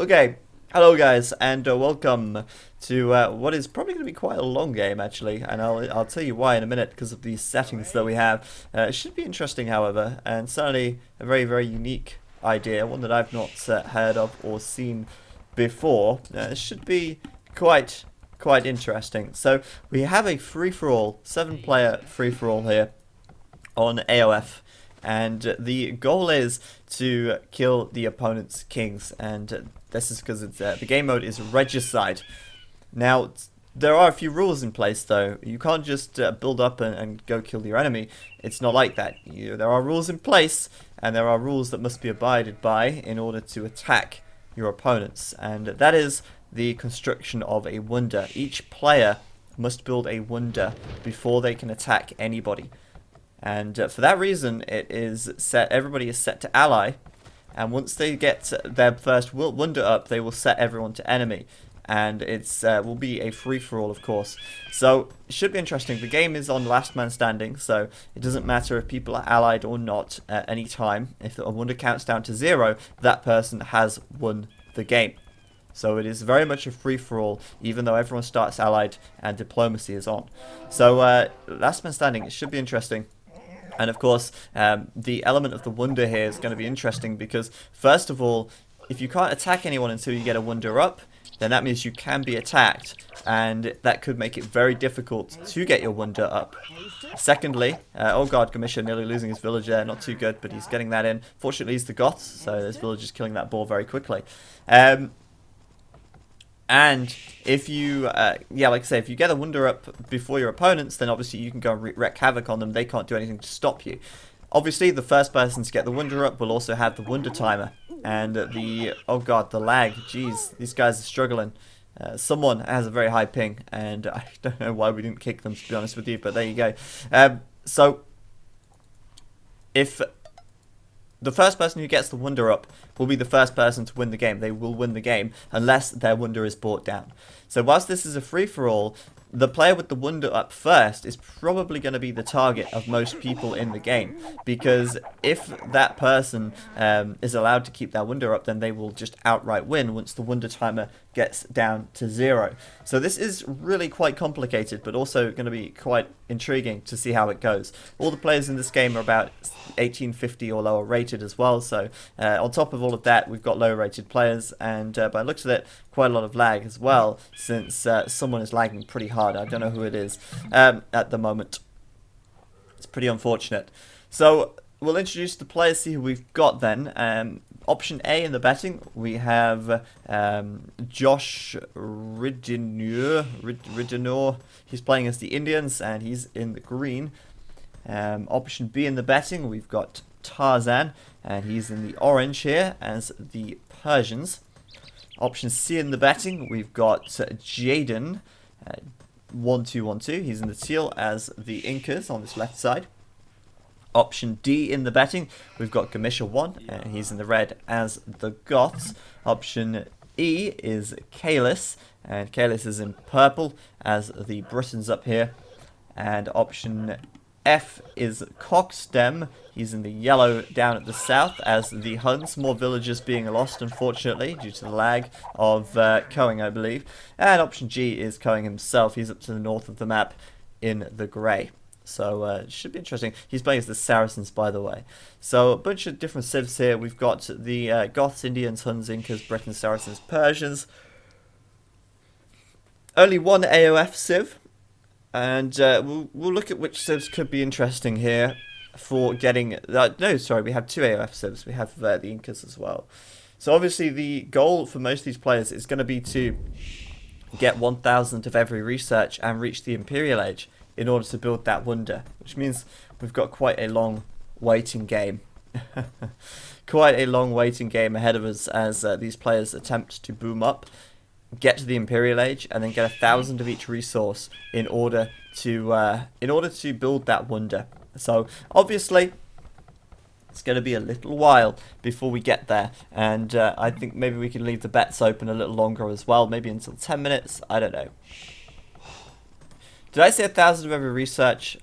Okay, hello guys, and welcome to what is probably going to be quite a long game actually, and I'll tell you why in a minute because of these settings that we have. It should be interesting, however, and certainly a very unique idea, one that I've not heard of or seen before. It should be quite interesting. So we have a free-for-all, 7-player free-for-all here on AOF. And the goal is to kill the opponent's kings, and this is because the game mode is Regicide. Now, there are a few rules in place, though. You can't just build up and go kill your enemy. It's not like that. There are rules in place, and there are rules that must be abided by in order to attack your opponents, and that is the construction of a wonder. Each player must build a wonder before they can attack anybody. And for that reason, it is set. Everybody is set to ally, and once they get their first wonder up, they will set everyone to enemy, and it's will be a free for all, of course. So it should be interesting. The game is on last man standing, so it doesn't matter if people are allied or not at any time. If a wonder counts down to 0, that person has won the game. So it is very much a free-for-all, even though everyone starts allied and diplomacy is on. So last man standing, it should be interesting. And of course, the element of the wonder here is going to be interesting because, first of all, if you can't attack anyone until you get a wonder up, then that means you can be attacked, and that could make it very difficult to get your wonder up. Secondly, oh god, Gamisha nearly losing his villager, not too good, but he's getting that in. Fortunately, he's the Goths, so this villager's killing that ball very quickly. And if you, like I say, if you get a wonder up before your opponents, then obviously you can go and wreak havoc on them. They can't do anything to stop you. Obviously, the first person to get the wonder up will also have the wonder timer. And oh god, the lag. Jeez, these guys are struggling. Someone has a very high ping, and I don't know why we didn't kick them, to be honest with you, but there you go. So, if the first person who gets the wonder up will be the first person to win the game. They will win the game unless their wonder is brought down. So whilst this is a free-for-all, the player with the wonder up first is probably going to be the target of most people in the game, because if that person is allowed to keep their wonder up, then they will just outright win once the wonder timer gets down to 0. So this is really quite complicated, but also going to be quite intriguing to see how it goes. All the players in this game are about 1850 or lower rated as well, so on top of all of that, we've got lower rated players, and by looks of it, quite a lot of lag as well, since someone is lagging pretty hard. I don't know who it is at the moment. It's pretty unfortunate. So we'll introduce the players, see who we've got then. Option A in the betting, we have Josh Ridenour. He's playing as the Indians, and he's in the green. Option B in the betting, we've got Tarzan, and he's in the orange here as the Persians. Option C in the betting, we've got Jaden, 1212. He's in the teal as the Incas on this left side. Option D in the betting, we've got Gamisha 1, and he's in the red as the Goths. Option E is Kalis, and Kalis is in purple as the Britons up here. And option F is Cockstem. He's in the yellow down at the south as the Huns. More villagers being lost, unfortunately, due to the lag of Coing, I believe. And option G is Coing himself. He's up to the north of the map in the grey. So it should be interesting. He's playing as the Saracens, by the way. So a bunch of different civs here. We've got the Goths, Indians, Huns, Incas, Britons, Saracens, Persians. Only one AOF civ. And we'll look at which civs could be interesting here for getting... no, sorry, we have 2 AOF civs. We have the Incas as well. So obviously the goal for most of these players is going to be to get 1,000 of every research and reach the Imperial Age in order to build that wonder, which means we've got quite a long waiting game. Quite a long waiting game ahead of us as these players attempt to boom up, get to the Imperial Age, and then get 1,000 of each resource in order to build that wonder. So obviously it's going to be a little while before we get there, and I think maybe we can leave the bets open a little longer as well, maybe until 10 minutes, I don't know. Did I say 1,000 of every research?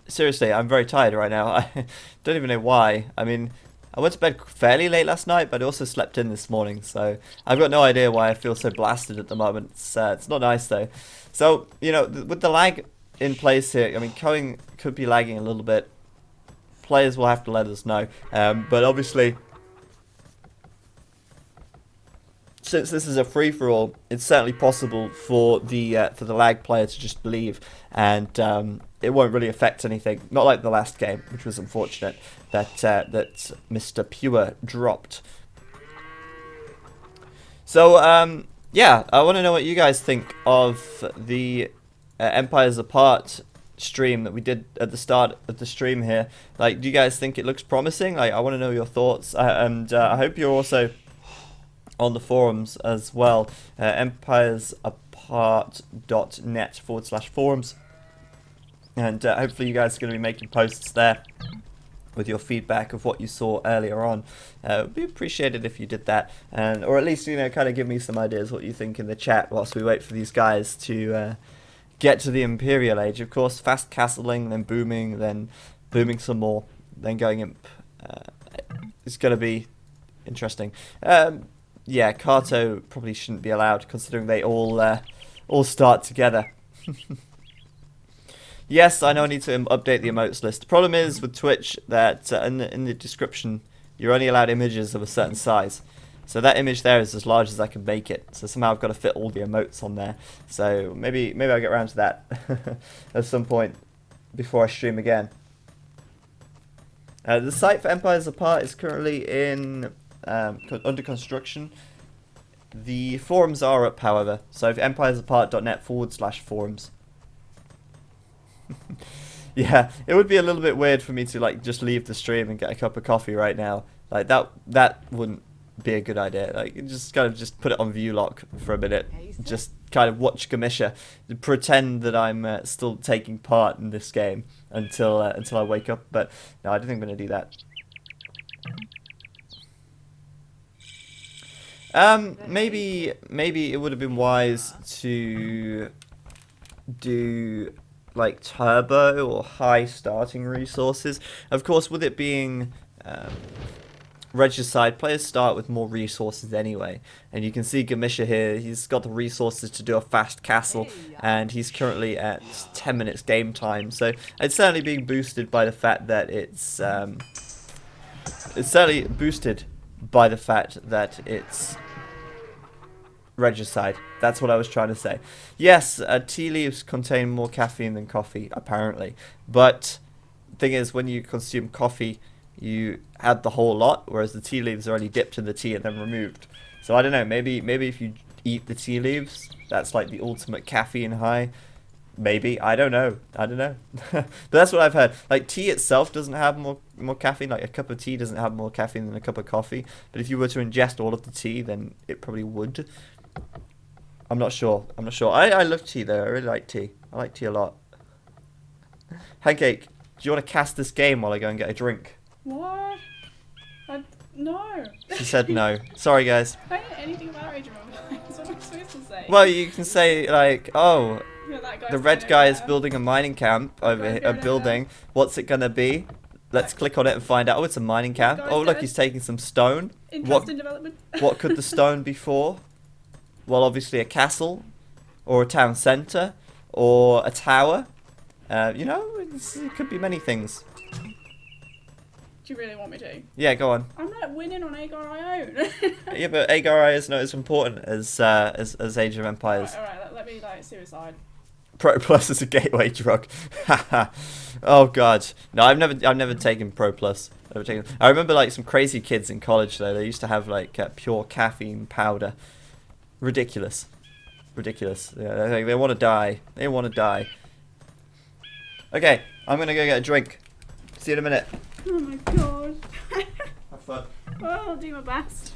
Seriously, I'm very tired right now. I don't even know why. I mean, I went to bed fairly late last night, but I also slept in this morning, so I've got no idea why I feel so blasted at the moment. It's not nice though. So, you know, with the lag in place here, I mean, Coing could be lagging a little bit. Players will have to let us know, but obviously, since this is a free-for-all, it's certainly possible for the lag player to just leave, and it won't really affect anything. Not like the last game, which was unfortunate that Mr. Pure dropped. So yeah, I want to know what you guys think of the Empires Apart stream that we did at the start of the stream here. Like, do you guys think it looks promising? Like, I want to know your thoughts, and I hope you're also on the forums as well. empiresapart.net/forums, and hopefully you guys are going to be making posts there with your feedback of what you saw earlier on. It would be appreciated if you did that, and or at least, you know, kind of give me some ideas what you think in the chat whilst we wait for these guys to get to the Imperial Age. Of course, fast castling, then booming some more, then going imp. It's going to be interesting. Yeah, Kato probably shouldn't be allowed, considering they all start together. Yes, I know I need to update the emotes list. The problem is with Twitch that in the description, you're only allowed images of a certain size. So that image there is as large as I can make it. So somehow I've got to fit all the emotes on there. So maybe I'll get around to that at some point before I stream again. The site for Empires Apart is currently in under construction. The forums are up, however. So empiresapart.net/forums. Yeah, it would be a little bit weird for me to like just leave the stream and get a cup of coffee right now. Like that wouldn't be a good idea. Like, just kind of just put it on view lock for a minute, just kind of watch Gamisha, pretend that I'm still taking part in this game until I wake up. But no, I don't think I'm gonna do that. Maybe it would have been wise to do like turbo or high starting resources. Of course, with it being Regicide, players start with more resources anyway, and you can see Gamisha here, he's got the resources to do a fast castle, and he's currently at 10 minutes game time, so it's certainly being boosted by the fact that it's Regicide. That's what I was trying to say. Yes, tea leaves contain more caffeine than coffee, apparently, but the thing is, when you consume coffee, you add the whole lot, whereas the tea leaves are only dipped in the tea and then removed. So I don't know, maybe if you eat the tea leaves, that's like the ultimate caffeine high. Maybe, I don't know. But that's what I've heard. Like, tea itself doesn't have more caffeine. Like, a cup of tea doesn't have more caffeine than a cup of coffee. But if you were to ingest all of the tea, then it probably would. I'm not sure. I love tea though. I really like tea. I like tea a lot. Hancake, do you want to cast this game while I go and get a drink? What? No. She said no. Sorry, guys. I don't know anything about Age of Empires. What am I supposed to say? Well, you can say, like, oh, Yeah, that the red guy is building a mining camp over here. A building. What's it going to be? Let's click on it and find out. Oh, it's a mining camp. Oh, look, he's taking some stone. Interest in development. What could the stone be for? Well, obviously a castle, or a town centre, or a tower. You know, it could be many things. Do you really want me to? Yeah, go on. I'm not winning on Agar I own. Yeah, but Agar is not as important as Age of Empires. Alright, let me like suicide. Pro Plus is a gateway drug. Oh god. No, I've never taken Pro Plus. I remember like some crazy kids in college though. They used to have like pure caffeine powder. Ridiculous. Yeah, they want to die. Okay, I'm gonna go get a drink. See you in a minute. Oh my god. Have fun. Well, I'll do my best.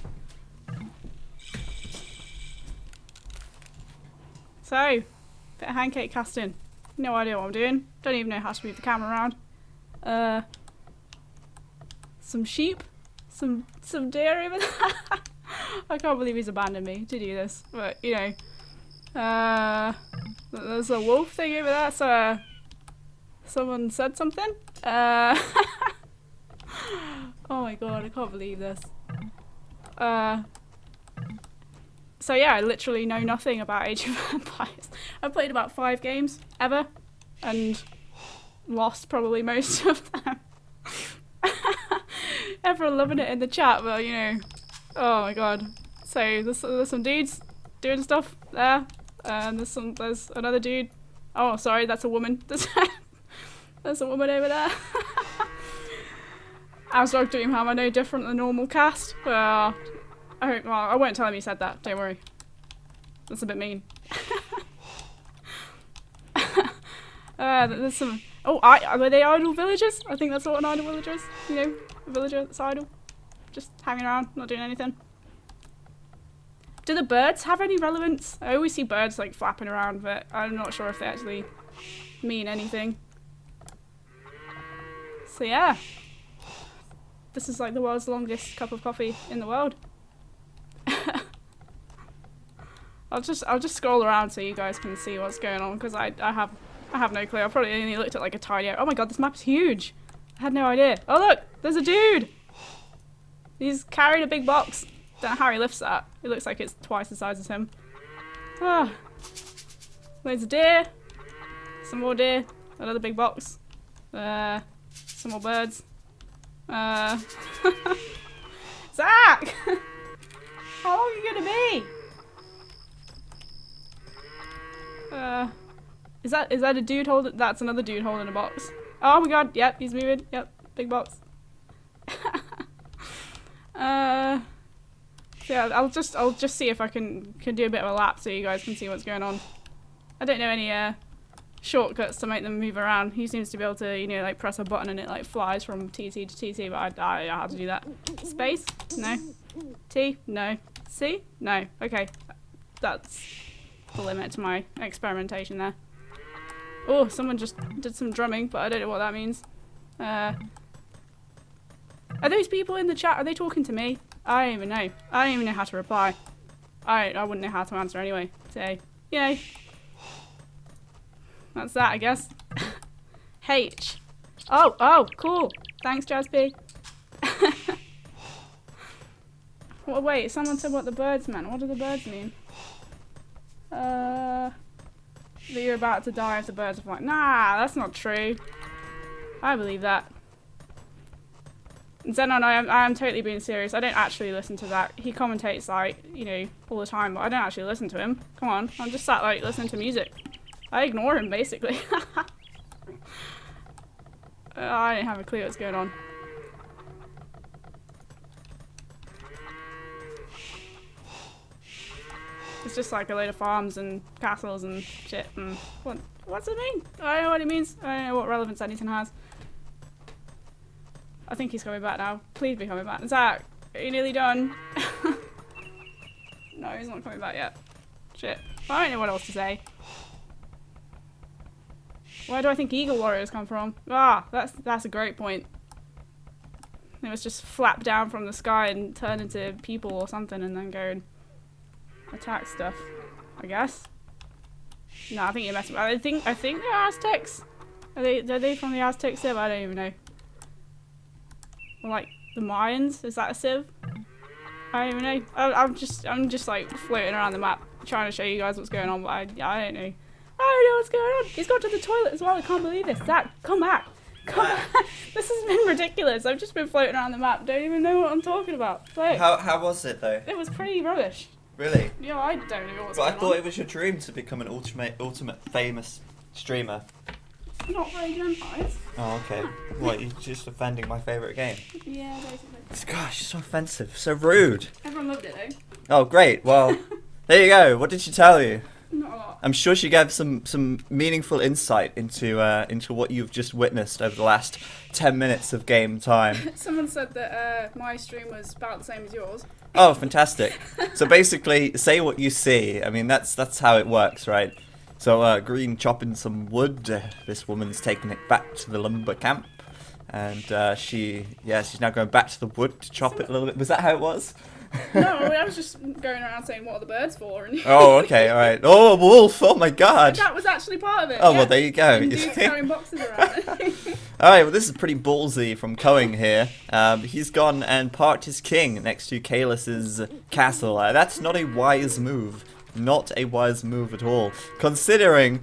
So, bit of Hancake casting. No idea what I'm doing. Don't even know how to move the camera around. Some sheep. Some deer over there. I can't believe he's abandoned me to do this. But, you know. There's a wolf thing over there, so someone said something. Oh my my god, I can't believe this. So yeah, I literally know nothing about Age of Empires. I've played about 5 games ever, and lost probably most of them. Everyone loving it in the chat, but you know, oh my god. So there's some dudes doing stuff there, and there's another dude. Oh, sorry, that's a woman. There's a woman over there. Asdog Dreamham, I know different than normal cast. Well, I won't tell him you said that. Don't worry. That's a bit mean. There's some. Oh, were they idle villagers? I think that's what an idle villager is. You know, a villager that's idle, just hanging around, not doing anything. Do the birds have any relevance? I always see birds like flapping around, but I'm not sure if they actually mean anything. So yeah, this is like the world's longest cup of coffee in the world. I'll just scroll around so you guys can see what's going on, because I have no clue. I probably only looked at like a tiny area. Oh my god, this map's huge. I had no idea. Oh look, there's a dude. He's carried a big box. Don't know how he lifts that. It looks like it's twice the size as him. Ah, loads of deer. Some more deer. Another big box. Some more birds. Zach! How long are you gonna be? Is that a dude holding? That's another dude holding a box. Oh my god! Yep, he's moving. Yep, big box. Yeah, I'll just see if I can do a bit of a lap so you guys can see what's going on. I don't know any shortcuts to make them move around. He seems to be able to, you know, like press a button and it like flies from TT to TT, but I know how to do that. Space? No. T? No. C? No. Okay. That's the limit to my experimentation there. Oh, someone just did some drumming, but I don't know what that means. Are those people in the chat, are they talking to me? I don't even know. I don't even know how to reply. I wouldn't know how to answer anyway. So, yay. That's that, I guess. H. Oh, cool. Thanks, Jazzby. Well, wait, someone said what the birds meant. What do the birds mean? That you're about to die if the birds are flying. Nah, that's not true. I believe that. Xenon, I am totally being serious. I don't actually listen to that. He commentates, like, you know, all the time, but I don't actually listen to him. Come on, I'm just sat, like, listening to music. I ignore him, basically. I don't have a clue what's going on. It's just like a load of farms and castles and shit. And what's it mean? I don't know what it means. I don't know what relevance anything has. I think he's coming back now. Please be coming back. Zach, are you nearly done? No, he's not coming back yet. Shit. I don't know what else to say. Where do I think Eagle Warriors come from? Ah, that's a great point. They must just flap down from the sky and turn into people or something and then go and attack stuff, I guess. No, I think you're messing with. I think they're Aztecs. Are they from the Aztec Civ? I don't even know. Or like the Mayans? Is that a Civ? I don't even know. I'm just like floating around the map trying to show you guys what's going on, but I don't know. I don't know what's going on. He's gone to the toilet as well. I can't believe this. Zach, come back. Come back. This has been ridiculous. I've just been floating around the map. Don't even know what I'm talking about. Like, how was it though? it was pretty rubbish. Really? Yeah, I don't know what's But going I thought on. it was your dream to become an ultimate famous streamer. Not very Empires. Oh, okay. What, you're just offending my favourite game? Yeah, basically. Gosh, you're so offensive, so rude. Everyone loved it though. Oh, great. Well, there you go. What did she tell you? Not a lot. I'm sure she gave some meaningful insight into what you've just witnessed over the last 10 minutes of game time. Someone said that my stream was about the same as yours. Oh, fantastic. So basically, say what you see. I mean, that's how it works, right? So Green chopping some wood. This woman's taking it back to the lumber camp. And she's now going back to the wood to chop it a little bit. Was that how it was? No, I was just going around saying what are the birds for, and Oh, okay, all right. Oh, a wolf! Oh my god! that was actually part of it. Oh yeah. well, there you go. And You dudes see? carrying boxes around. All right, well, this is pretty ballsy from Coing here. He's gone and parked his king next to Kaelus's castle. That's not a wise move. Not a wise move at all, considering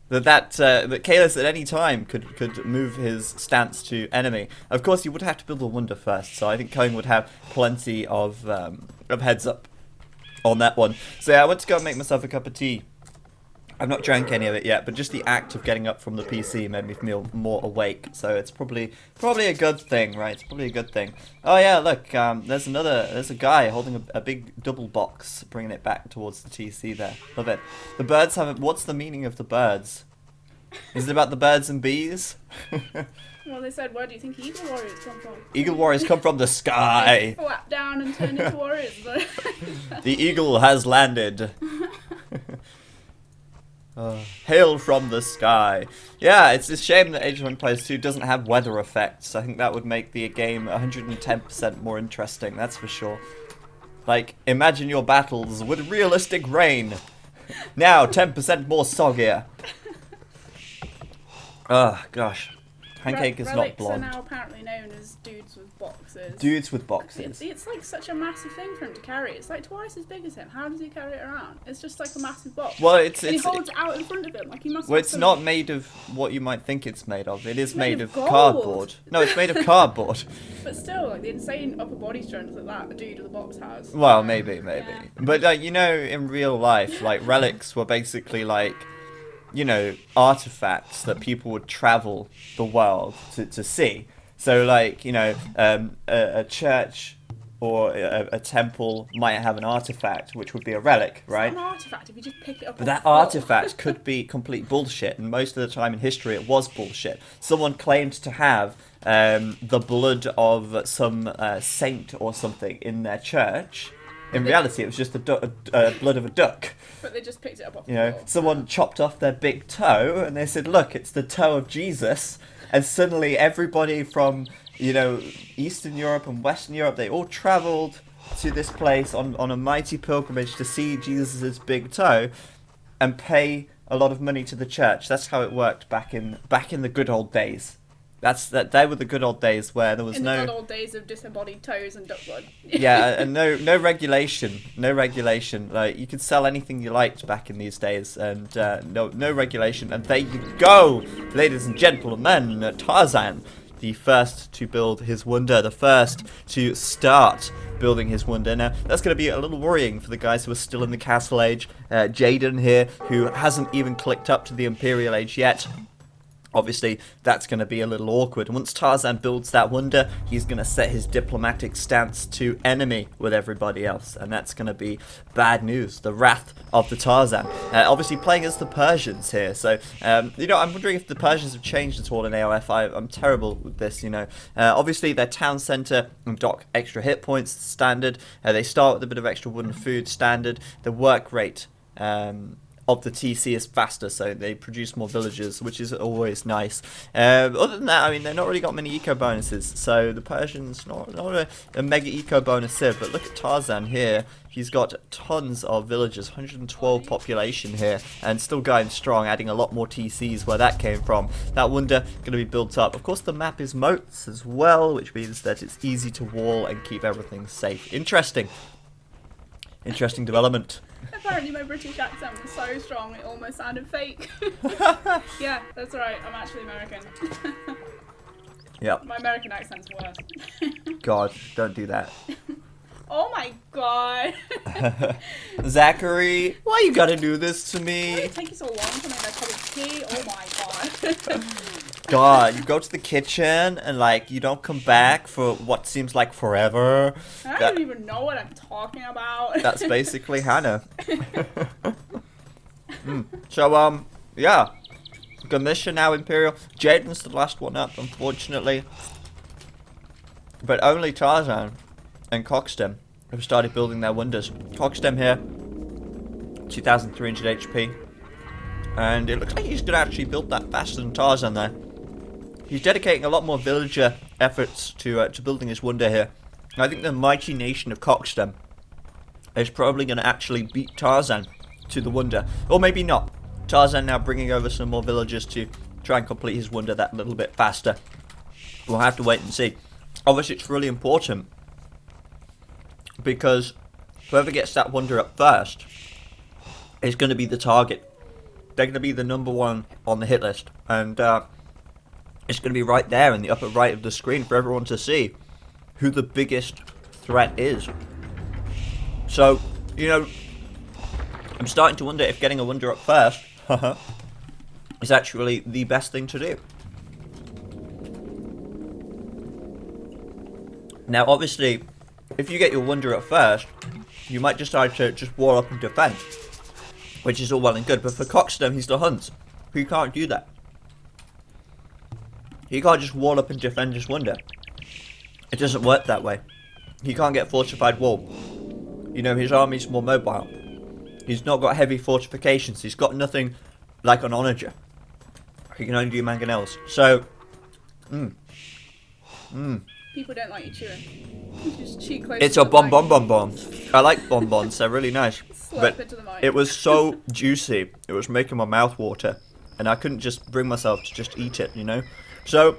that Kaelus at any time could move his stance to enemy. Of course, you would have to build a wonder first, so I think Coing would have plenty of heads up on that one. So yeah, I went to go and make myself a cup of tea. I've not drank any of it yet, but just the act of getting up from the PC made me feel more awake. So it's probably a good thing, right? It's probably a good thing. Oh yeah, look, there's a guy holding a big double box, bringing it back towards the TC there. Love it. The birds have. What's the meaning of the birds? Is it about the birds and bees? Well, they said, where do you think eagle warriors come from? Eagle warriors come from the They sky. flap down and turn into warriors. The eagle has landed. Hail from the sky. Yeah, it's a shame that Age of Empires 2 doesn't have weather effects. I think that would make the game 110% more interesting, that's for sure. Like, imagine your battles with realistic rain. Now, 10% more soggier. Oh, gosh. Hancake is not Relics blonde. are now apparently known as dudes with boxes. Dudes with boxes. It's like such a massive thing for him to carry. It's like twice as big as him. How does he carry it around? It's just like a massive box. Well, And he holds it out in front of him like he must. Well, have it's some- not made of what you might think it's made of. It is It's made made of of gold. cardboard. No, it's made of cardboard. But still, like the insane upper body strength that a dude with a box has. Well, maybe. Yeah. But, you know, in real life, like, relics were basically, like, you know, artifacts that people would travel the world to see. So, like, you know, a church or a temple might have an artifact, which would be a relic, right? It's not an artifact if you just pick it up. But off that the floor. artifact could be complete bullshit, and most of the time in history it was bullshit. Someone claimed to have the blood of some saint or something in their church. In reality, it was just the blood of a duck. But they just picked it up off You the know, floor. someone chopped off their big toe, and they said, "Look, it's the toe of Jesus." And suddenly, everybody from, you know, Eastern Europe and Western Europe, they all travelled to this place on a mighty pilgrimage to see Jesus' big toe, and pay a lot of money to the church. That's how it worked back in the good old days. They were the good old days where there was In no. the good old days of disembodied toes and duck blood. Yeah, and no regulation. Like, you could sell anything you liked back in these days, and no regulation. And there you go, ladies and gentlemen, Tarzan, the first to build his wonder, the first to start building his wonder. Now, that's going to be a little worrying for the guys who are still in the Castle Age. Jaden here, who hasn't even clicked up to the Imperial Age yet. Obviously, that's going to be a little awkward. Once Tarzan builds that wonder, he's going to set his diplomatic stance to enemy with everybody else. And that's going to be bad news. The wrath of the Tarzan. Obviously, playing as the Persians here. So, you know, I'm wondering if the Persians have changed at all in AOF. I'm terrible with this, you know. Obviously, their town centre and dock extra hit points, standard. They start with a bit of extra wood and food, standard. The work rate of the TC is faster, so they produce more villagers, which is always nice. Other than that, I mean, they've not really got many eco bonuses, so the Persians not a mega eco bonus civ, but look at Tarzan here. He's got tons of villagers, 112 population here, and still going strong, adding a lot more TCs where that came from. That wonder going to be built up. Of course, the map is moats as well, which means that it's easy to wall and keep everything safe. Interesting development. Apparently my British accent was so strong it almost sounded fake. Yeah, that's right, I'm actually American. Yeah. My American accent's worse. God, don't do that. Oh my god. Zachary, why you gotta do this to Why did me? it take you so long to make that cup of tea? Oh my god. God, you go to the kitchen and, like, you don't come back for what seems like forever. I don't even know what I'm talking about. That's basically Hannah. So, yeah. Gamisha now Imperial. Jaden's the last one up, unfortunately. But only Tarzan and Cockstem have started building their wonders. Cockstem here, 2,300 HP. And it looks like he's going to actually build that faster than Tarzan there. He's dedicating a lot more villager efforts to building his wonder here. I think the mighty nation of Coxstem is probably going to actually beat Tarzan to the wonder. Or maybe not. Tarzan now bringing over some more villagers to try and complete his wonder that little bit faster. We'll have to wait and see. Obviously, it's really important because whoever gets that wonder up first is going to be the target. They're going to be the #1 on the hit list. And it's going to be right there in the upper right of the screen for everyone to see who the biggest threat is. So, you know, I'm starting to wonder if getting a wonder up first is actually the best thing to do. Now, obviously, if you get your wonder up first, you might decide to just wall up and defend, which is all well and good. But for Coxstem, he's the hunt. He can't do that. He can't just wall up and defend his wonder. It doesn't work that way. He can't get fortified wall. You know, his army's more mobile. He's not got heavy fortifications. He's got nothing like an onager. He can only do mangonels. So, People don't like you chewing. You just chew close. It's to a the bon mic. bon bon bon. I like bonbons. They're really nice. Slurp But into the mic. it was so juicy. It was making my mouth water. And I couldn't just bring myself to just eat it, you know? So,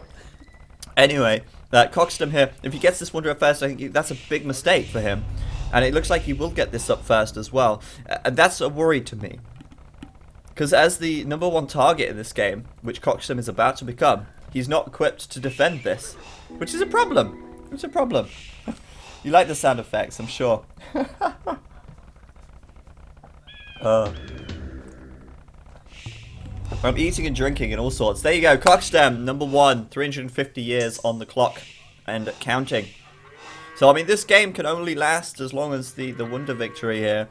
anyway, Coxstem here, if he gets this wonder up first, I think that's a big mistake for him. And it looks like he will get this up first as well. And that's a worry to me. Because as the #1 target in this game, which Coxstem is about to become, he's not equipped to defend this. Which is a problem. It's a problem. You like the sound effects, I'm sure. I'm eating and drinking and all sorts. There you go, Coxstem, #1, 350 years on the clock and counting. So, I mean, this game can only last as long as the wonder victory here.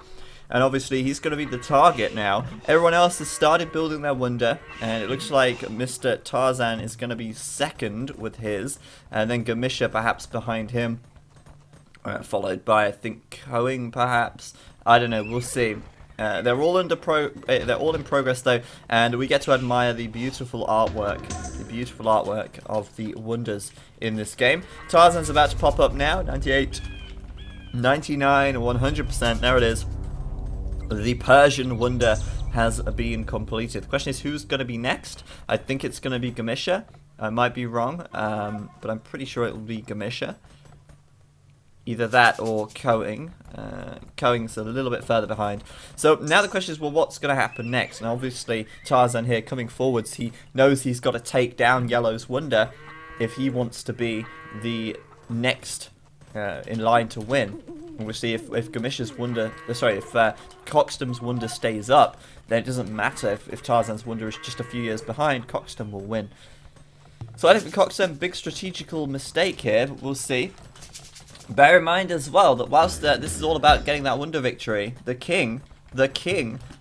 And obviously, he's going to be the target now. Everyone else has started building their wonder. And it looks like Mr. Tarzan is going to be second with his. And then Gamisha perhaps behind him. Followed by, I think, Coing perhaps. I don't know, we'll see. They're all in progress though, and we get to admire the beautiful artwork of the wonders in this game. Tarzan's about to pop up now. 98, 99, 100%. There it is. The Persian wonder has been completed. The question is, who's going to be next? I think it's going to be Gamisha. I might be wrong, but I'm pretty sure it will be Gamisha. Either that or Coing. Coing's a little bit further behind. So now the question is, well, what's going to happen next? And obviously Tarzan here coming forwards, he knows he's got to take down Yellow's wonder if he wants to be the next in line to win. Obviously, if Gamisha's wonder, if Coxstem's wonder stays up, then it doesn't matter if Tarzan's wonder is just a few years behind. Coxstem will win. So I think Coxstem, big strategical mistake here, but we'll see. Bear in mind as well that whilst this is all about getting that wonder victory, the king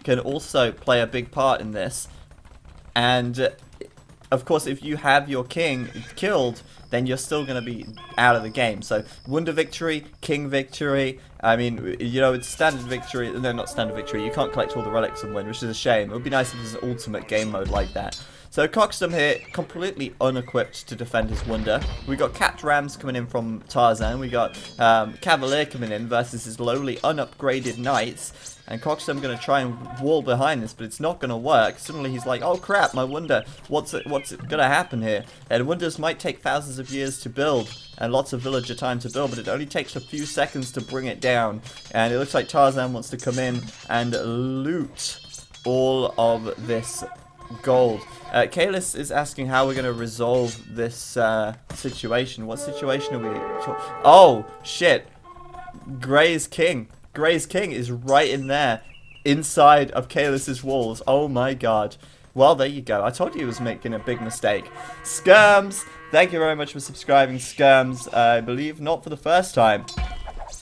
can also play a big part in this. And of course, if you have your king killed, then you're still going to be out of the game. So wonder victory, king victory. I mean, you know, it's standard victory. No, not standard victory. You can't collect all the relics and win, which is a shame. It would be nice if there was an ultimate game mode like that. So Coxstem here, completely unequipped to defend his wonder. We got capped rams coming in from Tarzan. We got Cavalier coming in versus his lowly unupgraded knights. And Coxstem going to try and wall behind this, but it's not going to work. Suddenly he's like, oh crap, my wonder, what's going to happen here? And wonders might take thousands of years to build, and lots of villager time to build, but it only takes a few seconds to bring it down. And it looks like Tarzan wants to come in and loot all of this gold. Kalis is asking how we're going to resolve this situation. What situation are we talking? Oh, shit. Grey's King. Grey's King is right in there, inside of Kalis's walls. Oh my god. Well, there you go. I told you he was making a big mistake. Skirms, thank you very much for subscribing, Skirms. I believe not for the first time.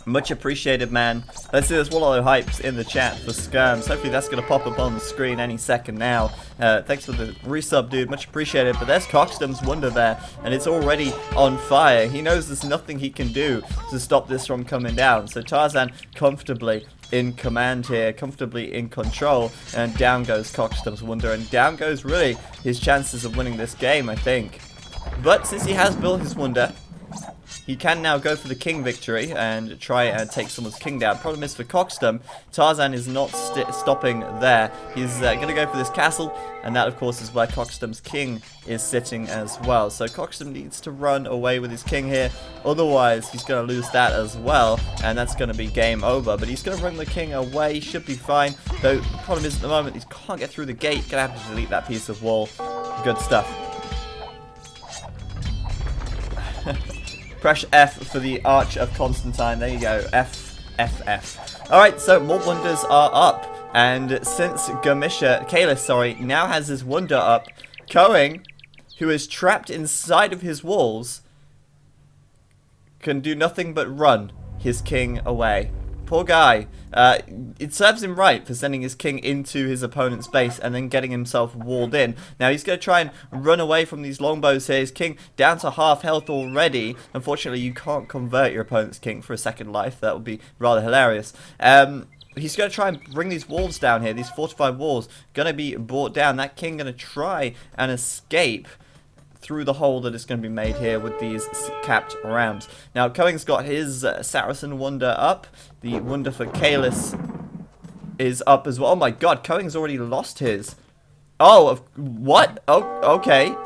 Much appreciated, man. Let's see, there's one of the hypes in the chat for Skirms. Hopefully that's going to pop up on the screen any second now. Thanks for the resub, dude. Much appreciated. But there's Coxstem's wonder there, and it's already on fire. He knows there's nothing he can do to stop this from coming down. So Tarzan comfortably in command here, comfortably in control, and down goes Coxstem's wonder, and down goes really his chances of winning this game, I think. But since he has built his wonder, he can now go for the king victory and try and take someone's king down. Problem is for Coxstum, Tarzan is not stopping there. He's going to go for this castle, and that of course is where Coxstum's king is sitting as well. So Coxstum needs to run away with his king here, otherwise he's going to lose that as well, and that's going to be game over. But he's going to run the king away, he should be fine, though the problem is at the moment he can't get through the gate. Going to have to delete that piece of wall. Good stuff. Press F for the Arch of Constantine. There you go. F, F, F. Alright, so more wonders are up. And since Kalis, now has his wonder up, Going, who is trapped inside of his walls, can do nothing but run his king away. Poor guy. It serves him right for sending his king into his opponent's base and then getting himself walled in. Now he's going to try and run away from these longbows here. His king down to half health already. Unfortunately, you can't convert your opponent's king for a second life. That would be rather hilarious. He's going to try and bring these walls down here. These fortified walls going to be brought down. That king going to try and escape through the hole that is going to be made here with these capped rams. Now, Cohen's got his Saracen wonder up. The wonder for Kalis is up as well. Oh my god, Cohen's already lost his. Oh, what? Oh, okay.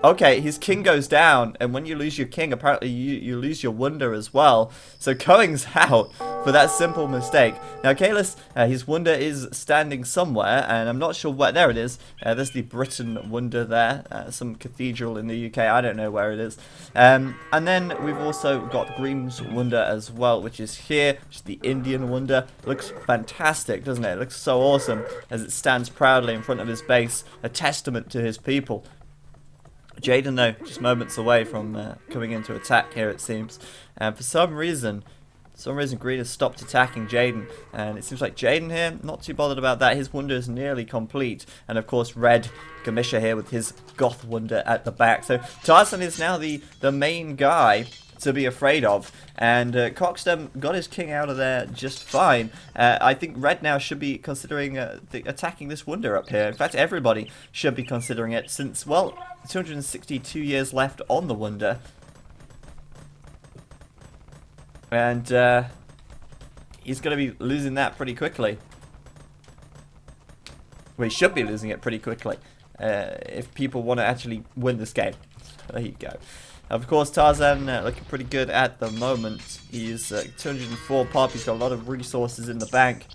Okay, his king goes down, and when you lose your king, apparently you lose your wonder as well. So Cohen's out for that simple mistake. Now, Kalis, his wonder is standing somewhere, and I'm not sure where. There it is. There's the Britain wonder there. Some cathedral in the UK. I don't know where it is. And then we've also got Green's wonder as well, which is here. Which is the Indian wonder. Looks fantastic, doesn't it? It looks so awesome as it stands proudly in front of his base. A testament to his people. Jaden, though, just moments away from coming into attack here, it seems. And for some reason, Green has stopped attacking Jaden. And it seems like Jaden here, not too bothered about that. His wonder is nearly complete. And, of course, Red Gamisha here with his Goth wonder at the back. So Tarzan is now the main guy to be afraid of, and Coxstum got his king out of there just fine. I think Red now should be considering attacking this wonder up here. In fact, everybody should be considering it, since, well, 262 years left on the wonder, and he's going to be losing that pretty quickly. Well, he should be losing it pretty quickly if people want to actually win this game. There you go. Of course, Tarzan looking pretty good at the moment. He's 204 pop. He's got a lot of resources in the bank.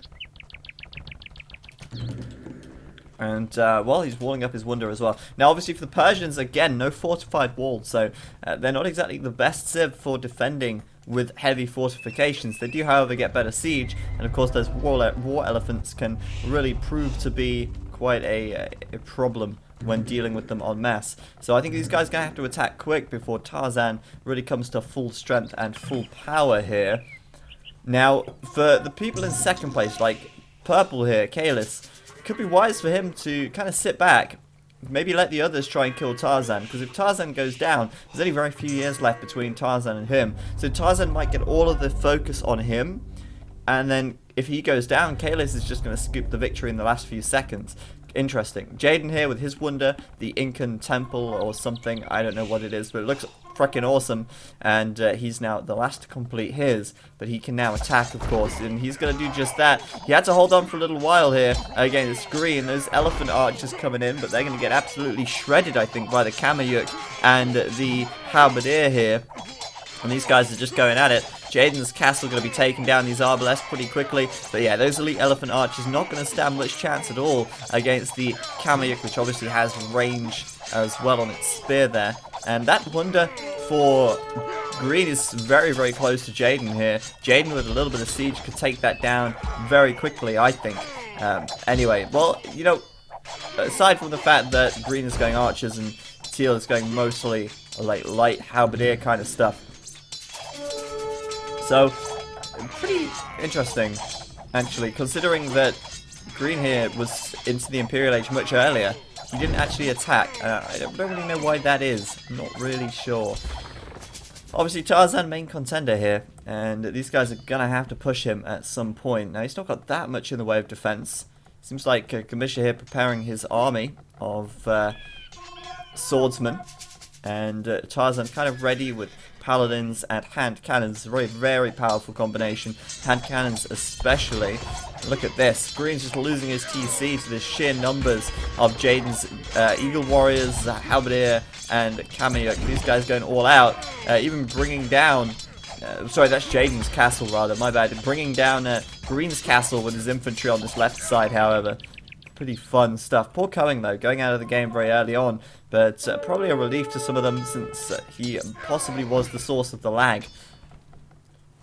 And, well, he's walling up his wonder as well. Now, obviously, for the Persians, again, no fortified walls. So, they're not exactly the best civ for defending with heavy fortifications. They do, however, get better siege. And, of course, those war elephants can really prove to be quite a problem when dealing with them en masse. So I think these guys are going to have to attack quick before Tarzan really comes to full strength and full power here. Now, for the people in second place, like Purple here, Kalis, it could be wise for him to kind of sit back, maybe let the others try and kill Tarzan, because if Tarzan goes down, there's only very few years left between Tarzan and him. So Tarzan might get all of the focus on him, and then if he goes down, Kalis is just going to scoop the victory in the last few seconds. Interesting. Jaden here with his wonder, the Incan temple or something. I don't know what it is, but it looks freaking awesome. And he's now the last to complete his, but he can now attack, of course, and he's going to do just that. He had to hold on for a little while here against Green. Those elephant archers coming in, but they're going to get absolutely shredded, I think, by the Kamayuk and the Halberdier here. And these guys are just going at it. Jaden's castle going to be taking down these arbalests pretty quickly. But yeah, those elite elephant archers not going to stand much chance at all against the Kamayuk, which obviously has range as well on its spear there. And that wonder for Green is very, very close to Jaden here. Jaden with a little bit of siege could take that down very quickly, I think. Anyway, well, you know, aside from the fact that Green is going archers and Teal is going mostly like light halberdier kind of stuff. So, pretty interesting, actually, considering that Green here was into the Imperial Age much earlier. He didn't actually attack. I don't really know why that is. I'm not really sure. Obviously, Tarzan main contender here, and these guys are going to have to push him at some point. Now, he's not got that much in the way of defense. Seems like Gamisha here preparing his army of swordsmen, and Tarzan kind of ready with paladins and hand cannons. Very, very powerful combination. Hand cannons especially. Look at this. Green's just losing his TC to the sheer numbers of Jaden's Eagle Warriors, Halberdier, and Kamiyuk. These guys going all out, even bringing down... sorry, that's Jaden's castle, rather. My bad. Bringing down Green's castle with his infantry on this left side, however. Pretty fun stuff. Poor Cohen, though, going out of the game very early on, but probably a relief to some of them since he possibly was the source of the lag.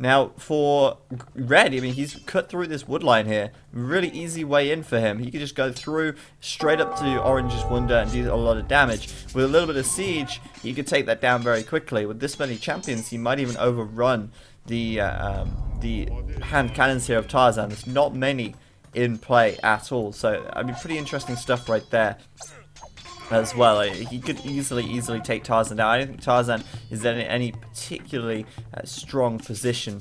Now, for Red, I mean, he's cut through this wood line here. Really easy way in for him. He could just go through straight up to Orange's Wonder and do a lot of damage. With a little bit of siege, he could take that down very quickly. With this many champions, he might even overrun the hand cannons here of Tarzan. There's not many in play at all. So, I mean, pretty interesting stuff right there as well. He could easily take Tarzan down. I don't think Tarzan is in any particularly strong position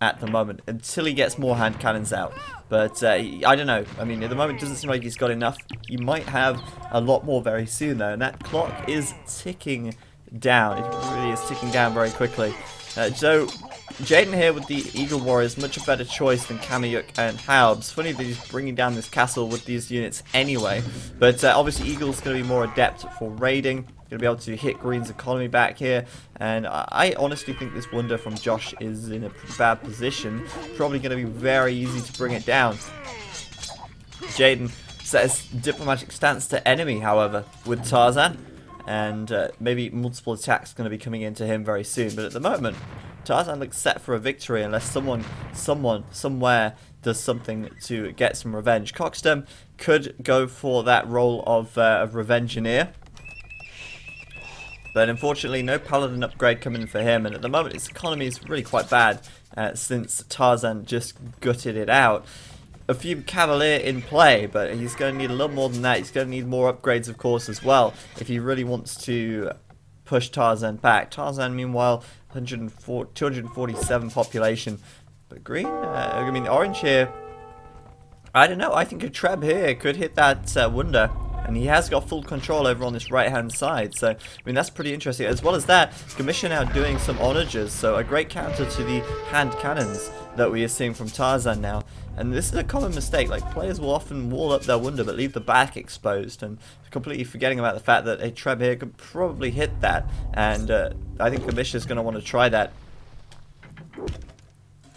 at the moment until he gets more hand cannons out. But I don't know. I mean, at the moment, it doesn't seem like he's got enough. He might have a lot more very soon, though. And that clock is ticking down. It really is ticking down very quickly. So, Jaden here with the Eagle Warriors, much a better choice than Kamiyuk and Haubs. Funny that he's bringing down this castle with these units anyway. But obviously Eagle's going to be more adept for raiding. Going to be able to hit Green's economy back here. And I honestly think this Wonder from Josh is in a pretty bad position. Probably going to be very easy to bring it down. Jaden sets diplomatic stance to enemy, however, with Tarzan. And maybe multiple attacks going to be coming into him very soon. But at the moment, Tarzan looks set for a victory unless someone, somewhere does something to get some revenge. Coxstem could go for that role of Revengeneer. But unfortunately, no Paladin upgrade coming for him. And at the moment, his economy is really quite bad since Tarzan just gutted it out. A few Cavalier in play, but he's going to need a little more than that. He's going to need more upgrades, of course, as well, if he really wants to push Tarzan back. Tarzan, meanwhile, 247 population. But Green, I mean, Orange here, I don't know. I think a Treb here could hit that Wonder. And he has got full control over on this right-hand side. So, I mean, that's pretty interesting. As well as that, Gamisha now doing some onages. So, a great counter to the hand cannons that we are seeing from Tarzan now. And this is a common mistake. Like, players will often wall up their Wonder but leave the back exposed. And completely forgetting about the fact that a Treb here could probably hit that. And I think Gamisha is going to want to try that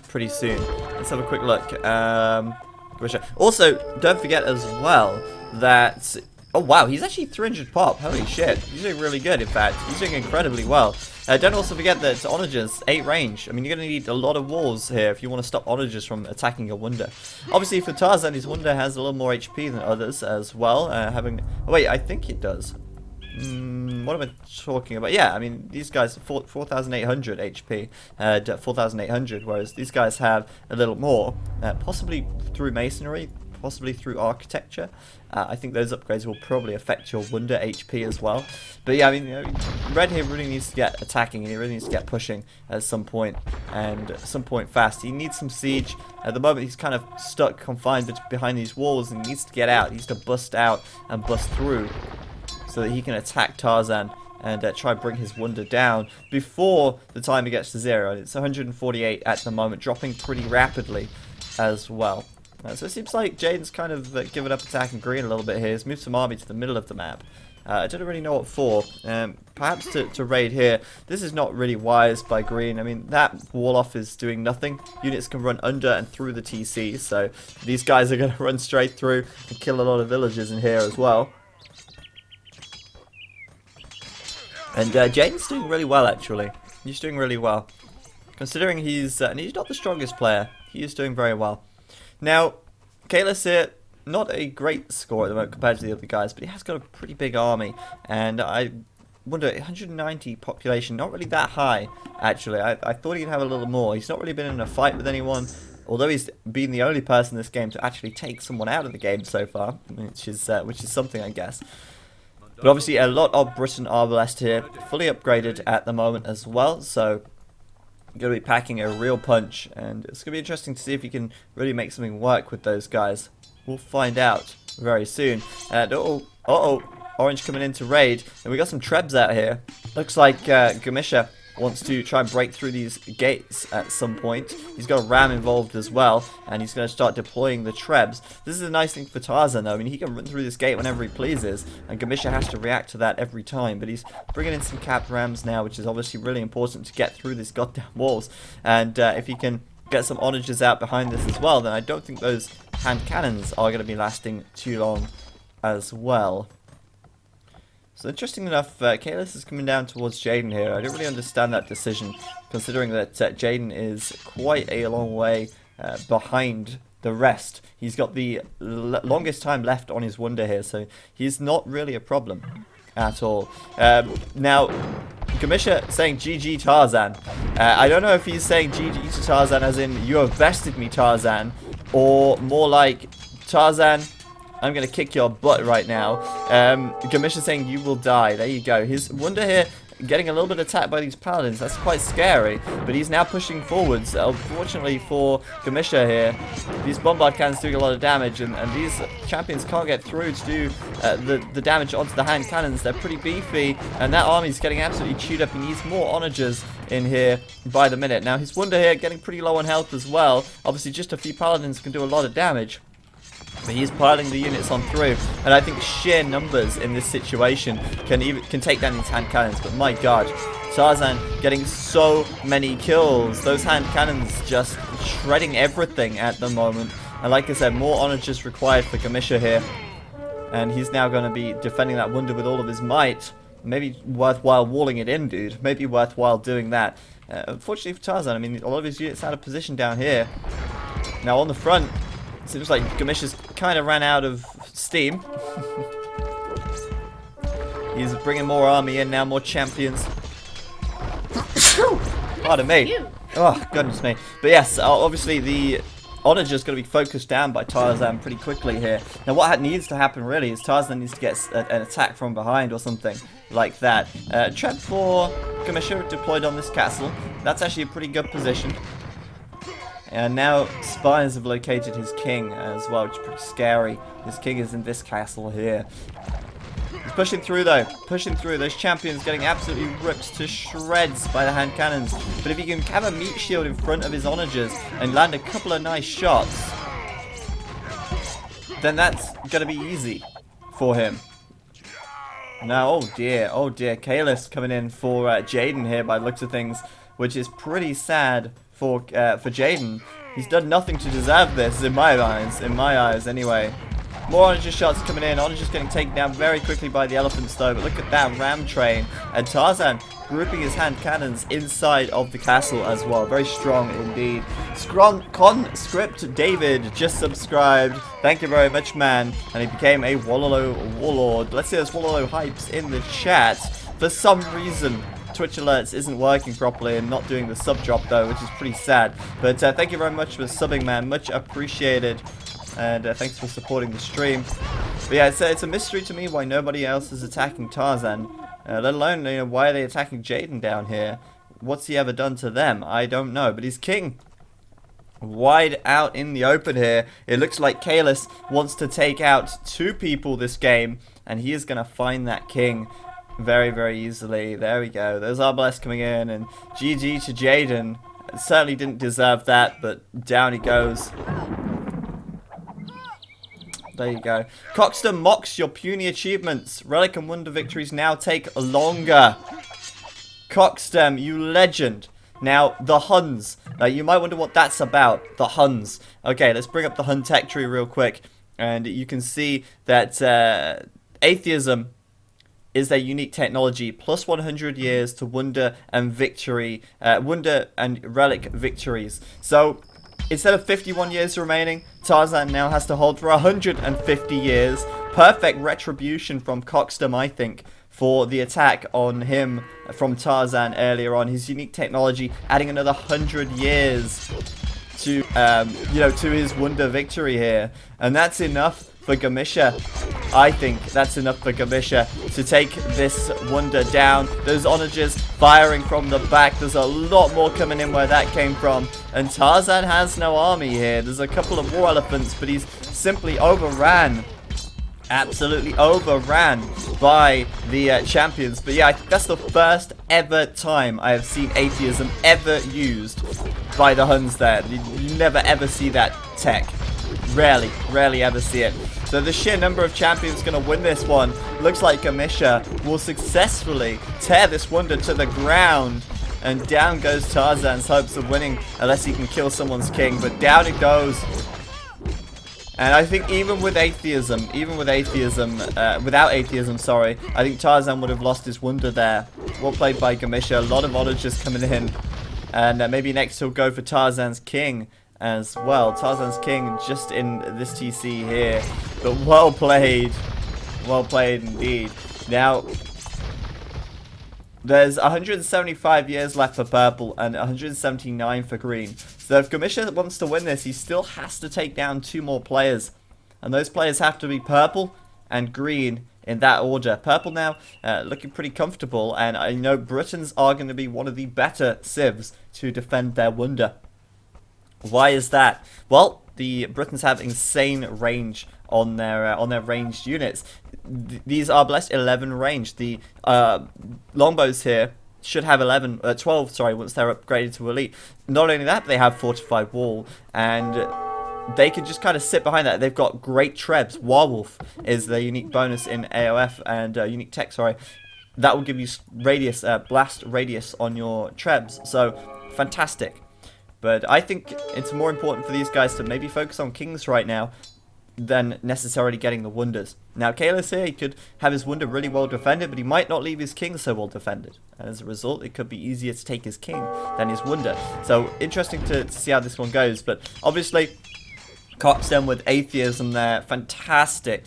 pretty soon. Let's have a quick look. Also, don't forget as well that... Oh wow, he's actually 300 pop. Holy shit. He's doing really good, in fact. He's doing incredibly well. Don't also forget that onagers, 8 range. I mean, you're going to need a lot of walls here if you want to stop onagers from attacking a Wonder. Obviously, for Tarzan, his Wonder has a little more HP than others as well. Oh, wait, I think it does. What am I talking about? Yeah, I mean, these guys, 4,800 HP, 4,800, whereas these guys have a little more, possibly through masonry, possibly through architecture. I think those upgrades will probably affect your Wonder HP as well. But yeah, I mean, you know, Red here really needs to get attacking, and he really needs to get pushing at some point, and at some point fast. He needs some siege. At the moment, he's kind of stuck, confined behind these walls, and he needs to get out. He needs to bust out and bust through, so that he can attack Tarzan and try and bring his Wonder down before the timer gets to 0. And it's 148 at the moment, dropping pretty rapidly as well. So it seems like Jaden's kind of given up attacking Green a little bit here. He's moved some army to the middle of the map. I don't really know what for. Perhaps to raid here. This is not really wise by Green. I mean, that wall off is doing nothing. Units can run under and through the TC, so these guys are going to run straight through and kill a lot of villagers in here as well. And Jaden's doing really well, actually. He's doing really well. Considering he's not the strongest player, he is doing very well. Now, Kalis here, not a great score at the moment compared to the other guys, but he has got a pretty big army. And I wonder, 190 population, not really that high, actually. I thought he'd have a little more. He's not really been in a fight with anyone, although he's been the only person in this game to actually take someone out of the game so far, which is something, I guess. But obviously, a lot of Britain Arbalest here, fully upgraded at the moment as well, so going to be packing a real punch, and it's going to be interesting to see if he can really make something work with those guys. We'll find out very soon. And Orange coming in to raid, and we got some Trebs out here. Looks like Gamisha wants to try and break through these gates at some point. He's got a ram involved as well, and he's going to start deploying the trebs. This is a nice thing for Tarzan, though. I mean, he can run through this gate whenever he pleases, and Gamisha has to react to that every time. But he's bringing in some capped rams now, which is obviously really important to get through these goddamn walls. And if he can get some onagers out behind this as well, then I don't think those hand cannons are going to be lasting too long as well. So interesting enough, Kalis is coming down towards Jaden here. I don't really understand that decision, considering that Jaden is quite a long way behind the rest. He's got the longest time left on his wonder here, so he's not really a problem at all. Now, Gamisha saying GG Tarzan. I don't know if he's saying GG to Tarzan as in you have bested me Tarzan, or more like Tarzan, I'm going to kick your butt right now. Gamisha saying you will die. There you go. His wonder here getting a little bit attacked by these paladins. That's quite scary. But he's now pushing forwards. Unfortunately for Gamisha here, these bombard cannons doing a lot of damage. And these champions can't get through to do the damage onto the hand cannons. They're pretty beefy. And that army's getting absolutely chewed up. He needs more onagers in here by the minute. Now his wonder here getting pretty low on health as well. Obviously just a few paladins can do a lot of damage. But he's piling the units on through, and I think sheer numbers in this situation can take down these hand cannons. But my god, Tarzan getting so many kills. Those hand cannons just shredding everything at the moment. And like I said, more onagers required for Gamisha here. And he's now going to be defending that wonder with all of his might. Maybe worthwhile walling it in, dude. Maybe worthwhile doing that. Unfortunately for Tarzan, I mean, a lot of his units out of position down here. Now on the front, seems like Gamisha's kind of ran out of steam. He's bringing more army in now, more champions. Pardon me. Oh, goodness me. But yes, obviously the onager's going to be focused down by Tarzan pretty quickly here. Now what needs to happen really is Tarzan needs to get an attack from behind or something like that. Trap for Gamisha deployed on this castle. That's actually a pretty good position. And now spies have located his king as well, which is pretty scary. His king is in this castle here. He's pushing through though, pushing through. Those champions getting absolutely ripped to shreds by the hand cannons. But if he can have a meat shield in front of his onagers and land a couple of nice shots, then that's going to be easy for him. Now, oh dear, Kalis coming in for Jaden here by the looks of things, which is pretty sad for Jaden. He's done nothing to deserve this, in my eyes anyway. More onager shots coming in. Onager's getting taken down very quickly by the elephants though, but look at that ram train. And Tarzan grouping his hand cannons inside of the castle as well. Very strong indeed. Conscript David just subscribed. Thank you very much, man. And he became a Wololo warlord. Let's see those Wololo hypes in the chat. For some reason, Twitch alerts isn't working properly and not doing the sub drop though, which is pretty sad. But thank you very much for subbing, man. Much appreciated. And thanks for supporting the stream. But yeah, it's a mystery to me why nobody else is attacking Tarzan. Let alone, you know, why are they attacking Jaden down here? What's he ever done to them? I don't know. But he's king. Wide out in the open here. It looks like Kalis wants to take out 2 people this game. And he is going to find that king very, very easily. There we go. There's Arbalest coming in. And GG to Jaden. Certainly didn't deserve that, but down he goes. There you go. Coxter mocks your puny achievements. Relic and Wonder victories now take longer. Coxter, you legend. Now, the Huns. Now, you might wonder what that's about. The Huns. Okay, let's bring up the Hun tech tree real quick. And you can see that atheism is their unique technology. Plus 100 years to Wonder and Victory. Wonder and Relic victories. So, instead of 51 years remaining, Tarzan now has to hold for 150 years. Perfect retribution from Coxter, I think, for the attack on him from Tarzan earlier on. His unique technology adding another 100 years to, to his Wonder victory here. And that's enough for Gamisha. I think that's enough for Gamisha to take this Wonder down. Those onagers firing from the back. There's a lot more coming in where that came from. And Tarzan has no army here. There's a couple of war elephants, but he's simply overran. Absolutely overran by the champions. But yeah, I think that's the first ever time I have seen atheism ever used by the Huns there. You never ever see that tech. Rarely ever see it. So the sheer number of champions going to win this one. Looks like Gamisha will successfully tear this wonder to the ground. And down goes Tarzan's hopes of winning, unless he can kill someone's king. But down it goes. And I think even with atheism, without atheism, sorry, I think Tarzan would have lost his wonder there. Well played by Gamisha. A lot of onagers coming in. And maybe next he'll go for Tarzan's king as well. Tarzan's king just in this TC here. But well played. Well played indeed. Now, there's 175 years left for purple and 179 for green. So if Gamisha wants to win this, he still has to take down 2 more players. And those players have to be purple and green in that order. Purple now looking pretty comfortable. And I know Britons are going to be one of the better civs to defend their wonder. Why is that? Well, the Britons have insane range on their ranged units. These are blessed 11 range. The longbows here should have 12, sorry, once they're upgraded to elite. Not only that, but they have fortified wall, and they can just kind of sit behind that. They've got great trebs. Warwolf is the unique bonus in AOF and unique tech, sorry. That will give you radius, blast radius on your trebs. So, fantastic. But I think it's more important for these guys to maybe focus on kings right now than necessarily getting the wonders. Now, Kalis here, he could have his wonder really well defended, but he might not leave his king so well defended. And as a result, it could be easier to take his king than his wonder. So, interesting to see how this one goes. But obviously, Coxden with atheism there. Fantastic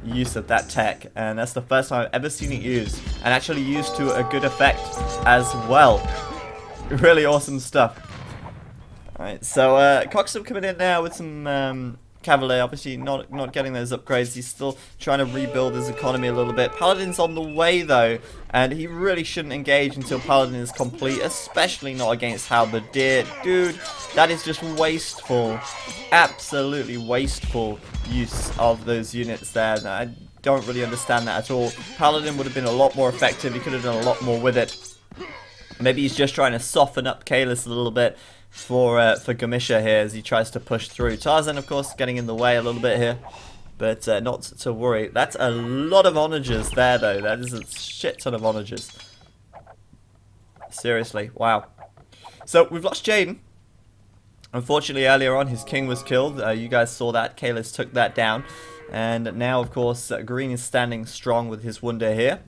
use of that tech. And that's the first time I've ever seen it used. And actually used to a good effect as well. Really awesome stuff. Alright, so Coxham coming in now with some Cavalier, obviously not getting those upgrades. He's still trying to rebuild his economy a little bit. Paladin's on the way though, and he really shouldn't engage until Paladin is complete, especially not against Halberdier. Dude, that is just wasteful. Absolutely wasteful use of those units there. I don't really understand that at all. Paladin would have been a lot more effective. He could have done a lot more with it. Maybe he's just trying to soften up Kalis a little bit for Gamisha here as he tries to push through. Tarzan, of course, getting in the way a little bit here, but not to worry. That's a lot of onagers there, though. That is a shit ton of onagers. Seriously, wow. So we've lost Jaden. Unfortunately, earlier on, his king was killed. You guys saw that. Kalis took that down, and now, of course, Green is standing strong with his wonder here.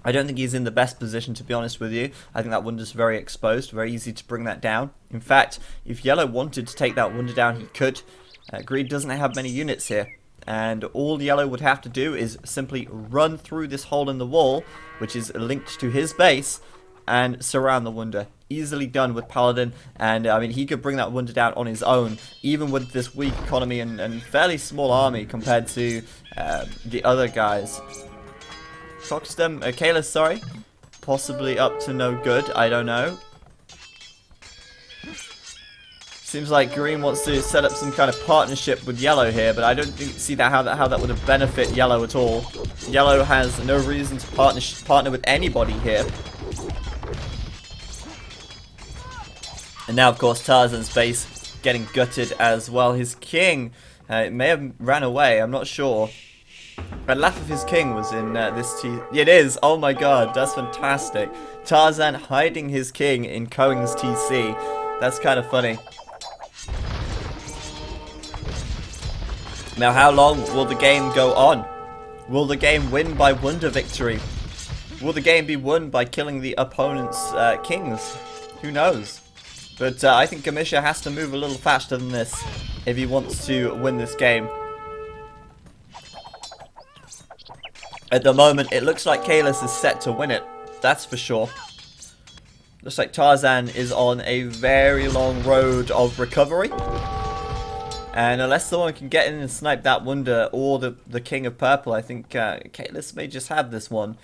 I don't think he's in the best position, to be honest with you. I think that wonder's very exposed, very easy to bring that down. In fact, if Yellow wanted to take that wonder down, he could. Green doesn't have many units here, and all Yellow would have to do is simply run through this hole in the wall, which is linked to his base, and surround the wonder. Easily done with Paladin, and I mean, he could bring that wonder down on his own, even with this weak economy and fairly small army compared to the other guys. Foxdom, Kalis, sorry. Possibly up to no good, I don't know. Seems like Green wants to set up some kind of partnership with Yellow here, but I don't see that how that would have benefit Yellow at all. Yellow has no reason to partner with anybody here. And now, of course, Tarzan's base getting gutted as well. His king may have ran away, I'm not sure. But laugh if his king was in this TC. It is! Oh my god, that's fantastic. Tarzan hiding his king in Cohen's TC. That's kind of funny. Now, how long will the game go on? Will the game win by wonder victory? Will the game be won by killing the opponent's kings? Who knows? But I think Gamisha has to move a little faster than this if he wants to win this game. At the moment, it looks like Kalis is set to win it. That's for sure. Looks like Tarzan is on a very long road of recovery. And unless someone can get in and snipe that wonder or the King of Purple, I think Kalis may just have this one.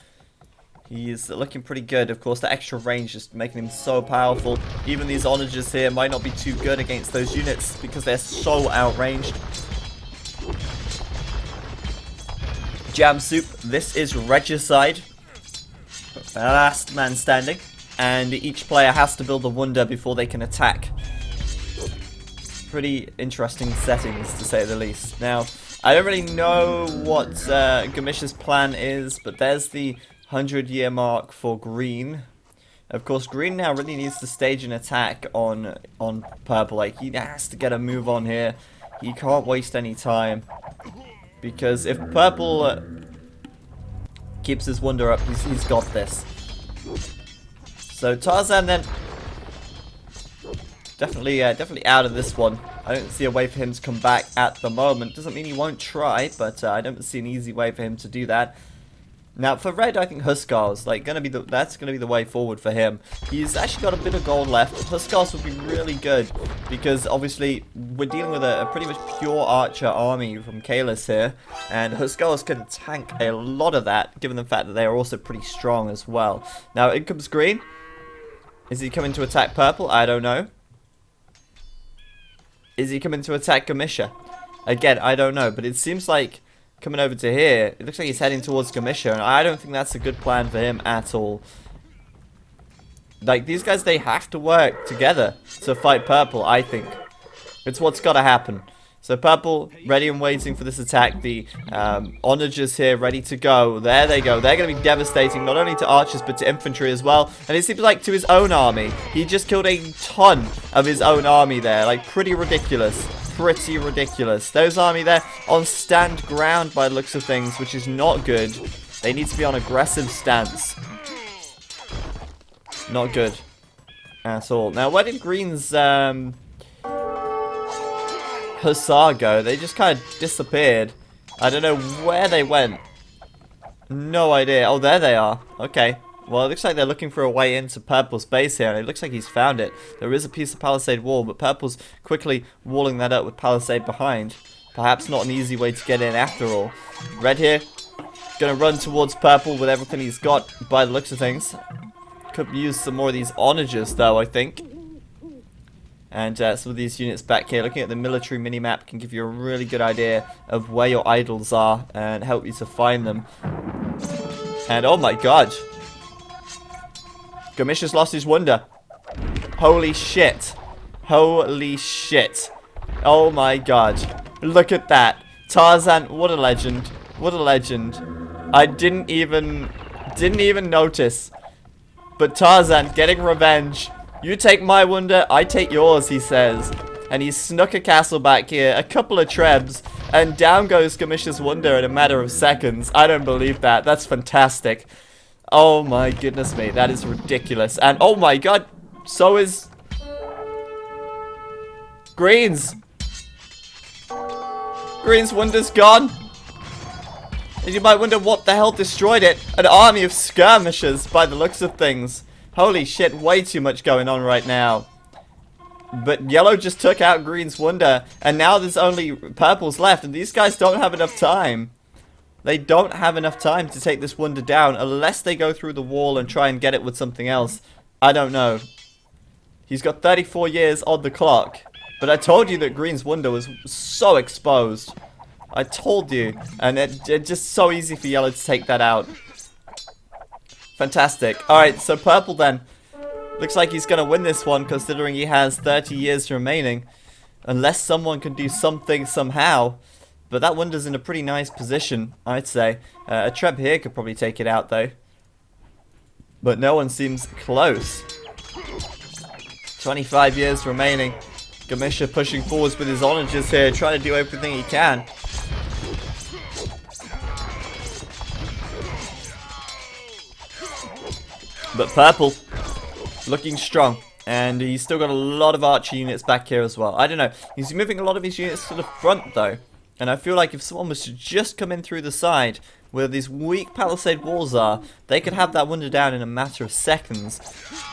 He's looking pretty good. Of course, the extra range just making him so powerful. Even these onagers here might not be too good against those units because they're so outranged. Jam Soup, this is Regicide. Last man standing. And each player has to build a wonder before they can attack. Pretty interesting settings, to say the least. Now, I don't really know what Gamish's plan is, but there's the 100-year mark for green. Of course, green now really needs to stage an attack on purple. Like, he has to get a move on here. He can't waste any time. Because if purple keeps his wonder up, he's got this. So Tarzan then definitely out of this one. I don't see a way for him to come back at the moment. Doesn't mean he won't try, but I don't see an easy way for him to do that. Now for red, I think Huskarl's like that's gonna be the way forward for him. He's actually got a bit of gold left. Huskarl's would be really good because obviously we're dealing with a pretty much pure archer army from Kalis here, and Huskarl's can tank a lot of that, given the fact that they are also pretty strong as well. Now in comes green. Is he coming to attack purple? I don't know. Is he coming to attack Gamisha? Again, I don't know, but it seems like coming over to here, it looks like he's heading towards Gamisha, and I don't think that's a good plan for him at all. Like, these guys, they have to work together to fight purple, I think. It's what's got to happen. So purple, ready and waiting for this attack. The onagers here, ready to go. There they go. They're going to be devastating, not only to archers, but to infantry as well. And it seems like to his own army. He just killed a ton of his own army there. Like, pretty ridiculous. Pretty ridiculous. Those army there on stand ground by the looks of things, which is not good. They need to be on aggressive stance. Not good at all. Now, where did Green's Hussar go? They just kind of disappeared. I don't know where they went. No idea. Oh, there they are. Okay. Well, it looks like they're looking for a way into Purple's base here, and it looks like he's found it. There is a piece of palisade wall, but Purple's quickly walling that up with palisade behind. Perhaps not an easy way to get in after all. Red here, gonna run towards Purple with everything he's got by the looks of things. Could use some more of these onagers, though, I think. And some of these units back here, looking at the military minimap, can give you a really good idea of where your idols are and help you to find them. And oh my god, Gamisha's lost his wonder. Holy shit. Holy shit. Oh my god. Look at that. Tarzan, what a legend. What a legend. I didn't even notice. But Tarzan getting revenge. You take my wonder, I take yours, he says. And he snuck a castle back here, a couple of trebs, and down goes Gamisha's wonder in a matter of seconds. I don't believe that. That's fantastic. Oh my goodness me, that is ridiculous. And oh my god, so is Green's. Green's wonder's gone. And you might wonder what the hell destroyed it. An army of skirmishers by the looks of things. Holy shit, way too much going on right now. But yellow just took out Green's wonder, and now there's only purple's left, and these guys don't have enough time. They don't have enough time to take this wonder down unless they go through the wall and try and get it with something else. I don't know. He's got 34 years on the clock. But I told you that Green's wonder was so exposed. I told you. And it's just so easy for yellow to take that out. Fantastic. Alright, so purple then. Looks like he's going to win this one considering he has 30 years remaining. Unless someone can do something somehow. But that wonder's in a pretty nice position, I'd say. A treb here could probably take it out, though. But no one seems close. 25 years remaining. Gamisha pushing forwards with his onagers here, trying to do everything he can. But purple, looking strong. And he's still got a lot of archer units back here as well. I don't know. He's moving a lot of his units to the front, though. And I feel like if someone was to just come in through the side, where these weak palisade walls are, they could have that wonder down in a matter of seconds.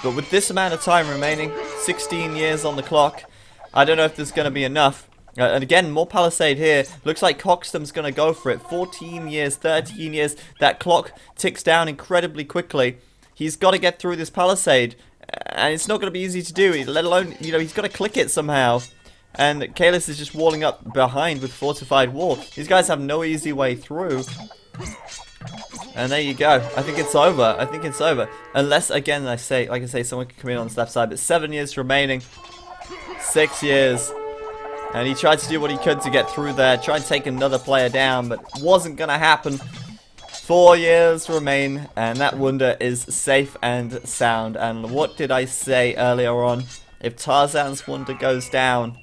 But with this amount of time remaining, 16 years on the clock, I don't know if there's going to be enough. And again, more palisade here. Looks like Coxstom's going to go for it. 14 years, 13 years. That clock ticks down incredibly quickly. He's got to get through this palisade. And it's not going to be easy to do, let alone, you know, he's got to click it somehow. And Kalis is just walling up behind with fortified wall. These guys have no easy way through. And there you go. I think it's over. I think it's over. Unless, again, like I say, someone can come in on this left side. But 7 years remaining. 6 years. And he tried to do what he could to get through there. Tried to take another player down, but wasn't going to happen. 4 years remain, and that wonder is safe and sound. And what did I say earlier on? If Tarzan's wonder goes down,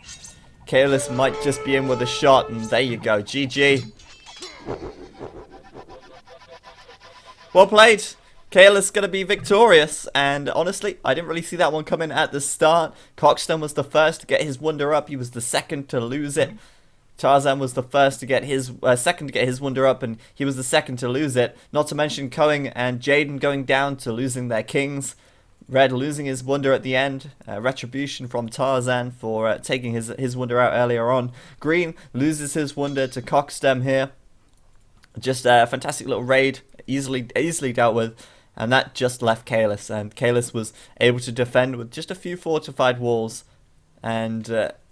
Kalis might just be in with a shot, and there you go. GG. Well played. Kalis going to be victorious, and honestly, I didn't really see that one coming at the start. Coxstone was the first to get his wonder up. He was the second to lose it. Tarzan was the first to get his, second to get his wonder up, and he was the second to lose it. Not to mention Coing and Jaden going down to losing their kings. Red losing his wonder at the end. Retribution from Tarzan for taking his wonder out earlier on. Green loses his wonder to Coxstem here. Just a fantastic little raid, easily dealt with. And that just left Kalis, and Kalis was able to defend with just a few fortified walls, and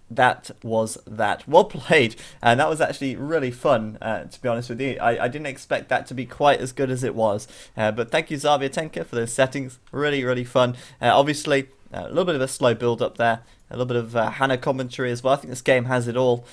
that was that. Well played, and that was actually really fun, to be honest with you. I didn't expect that to be quite as good as it was, but thank you Zarviatenka for those settings, really fun. Obviously, a little bit of a slow build up there, a little bit of Hannah commentary as well. I think this game has it all.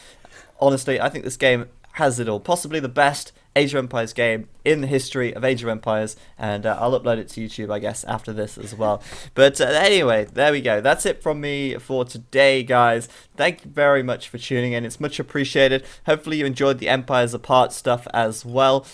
Honestly, I think this game has it all. Possibly the best Age of Empires game in the history of Age of Empires, and I'll upload it to YouTube, I guess, after this as well. But anyway, there we go. That's it from me for today, guys. Thank you very much for tuning in. It's much appreciated. Hopefully you enjoyed the Empires Apart stuff as well.